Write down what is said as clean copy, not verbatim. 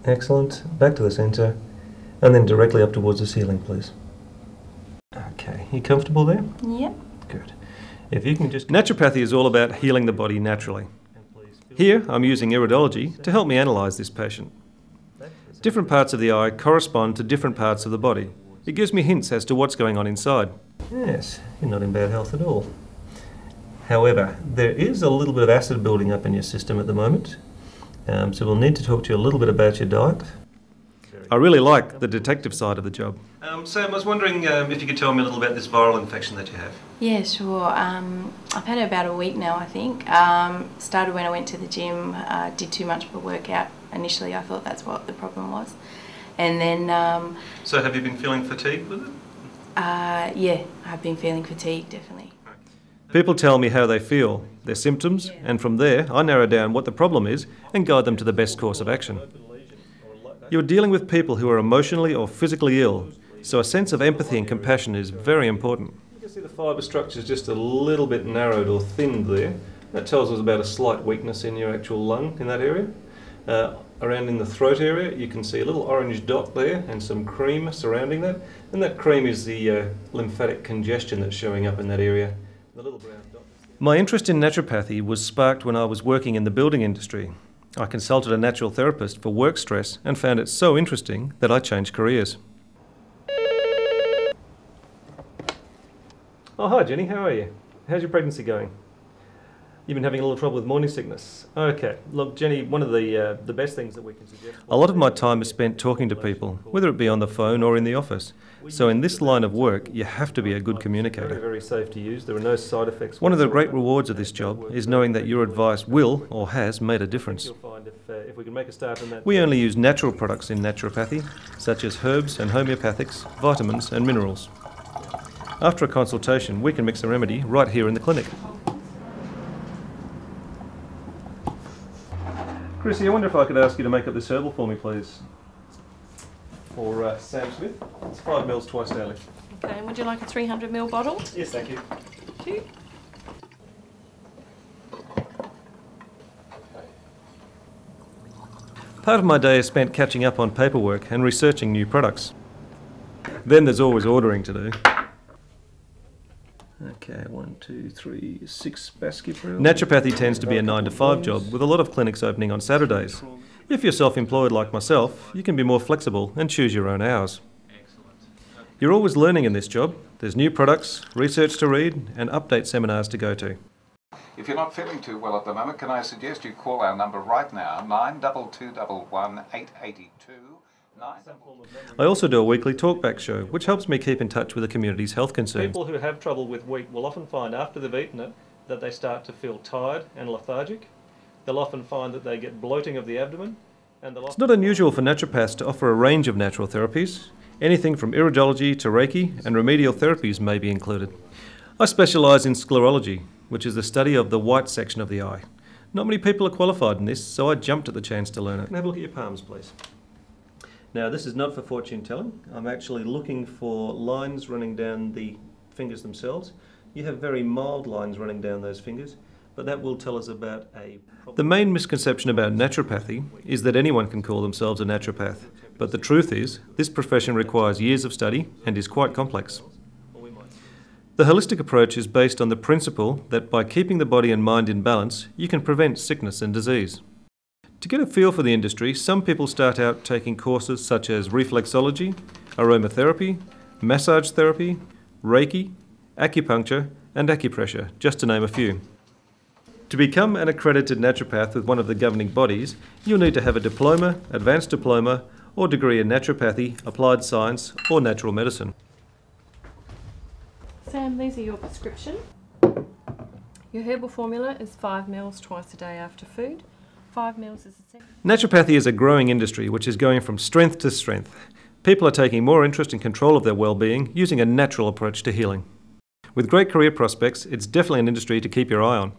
Excellent. Back to the centre, and then directly up towards the ceiling, please. Okay, you comfortable there? Yep. Good. If you can just... Naturopathy is all about healing the body naturally. Here, I'm using iridology to help me analyse this patient. Different parts of the eye correspond to different parts of the body. It gives me hints as to what's going on inside. Yes, you're not in bad health at all. However, there is a little bit of acid building up in your system at the moment, so we'll need to talk to you a little bit about your diet. I really like the detective side of the job. Sam, I was wondering if you could tell me a little about this viral infection that you have. Yeah, sure. I've had it about a week now, I think. Started when I went to the gym, did too much of a workout. Initially, I thought that's what the problem was. And then... So have you been feeling fatigued with it? Yeah, I've been feeling fatigued, definitely. People tell me how they feel, their symptoms, and from there I narrow down what the problem is and guide them to the best course of action. You're dealing with people who are emotionally or physically ill, so a sense of empathy and compassion is very important. You can see the fibre structure is just a little bit narrowed or thinned there. That tells us about a slight weakness in your actual lung in that area. Around in the throat area you can see a little orange dot there and some cream surrounding that, and that cream is the lymphatic congestion that's showing up in that area. The little brown dot. My interest in naturopathy was sparked when I was working in the building industry. I consulted a natural therapist for work stress and found it so interesting that I changed careers. Oh, hi Jenny, how are you? How's your pregnancy going? You've been having a little trouble with morning sickness. Okay, look Jenny, one of the best things that we can suggest... A lot of my time is spent talking to people, whether it be on the phone or in the office. So in this line of work, you have to be a good communicator. Very, very safe to use. There are no side effects. One of the great rewards of this job is knowing that your advice will, or has, made a difference. We only use natural products in naturopathy, such as herbs and homeopathics, vitamins and minerals. After a consultation, we can mix a remedy right here in the clinic. Chrissy, I wonder if I could ask you to make up this herbal for me, please. For Sam Smith. It's 5 mils twice daily. Okay, and would you like a 300ml bottle? Yes, thank you. Thank you. Part of my day is spent catching up on paperwork and researching new products. Then there's always ordering to do. Okay, 1, 2, 3, 6 Baskerville. Naturopathy tends to be a 9 to 5 job with a lot of clinics opening on Saturdays. If you're self-employed like myself, you can be more flexible and choose your own hours. You're always learning in this job. There's new products, research to read, and update seminars to go to. If you're not feeling too well at the moment, can I suggest you call our number right now, 92211 882. I also do a weekly talkback show, which helps me keep in touch with the community's health concerns. People who have trouble with wheat will often find after they've eaten it that they start to feel tired and lethargic. They'll often find that they get bloating of the abdomen. It's not unusual for naturopaths to offer a range of natural therapies. Anything from iridology to Reiki and remedial therapies may be included. I specialise in sclerology, which is the study of the white section of the eye. Not many people are qualified in this, so I jumped at the chance to learn it. Have a look at your palms, please. Now, this is not for fortune telling. I'm actually looking for lines running down the fingers themselves. You have very mild lines running down those fingers, but that will tell us about a problem. The main misconception about naturopathy is that anyone can call themselves a naturopath, but the truth is, this profession requires years of study and is quite complex. The holistic approach is based on the principle that by keeping the body and mind in balance, you can prevent sickness and disease. To get a feel for the industry, some people start out taking courses such as reflexology, aromatherapy, massage therapy, Reiki, acupuncture and acupressure, just to name a few. To become an accredited naturopath with one of the governing bodies, you'll need to have a diploma, advanced diploma or degree in naturopathy, applied science or natural medicine. Sam, these are your prescription. Your herbal formula is 5 mils twice a day after food. 5 mils is a second. Naturopathy is a growing industry which is going from strength to strength. People are taking more interest in control of their well-being using a natural approach to healing. With great career prospects, it's definitely an industry to keep your eye on.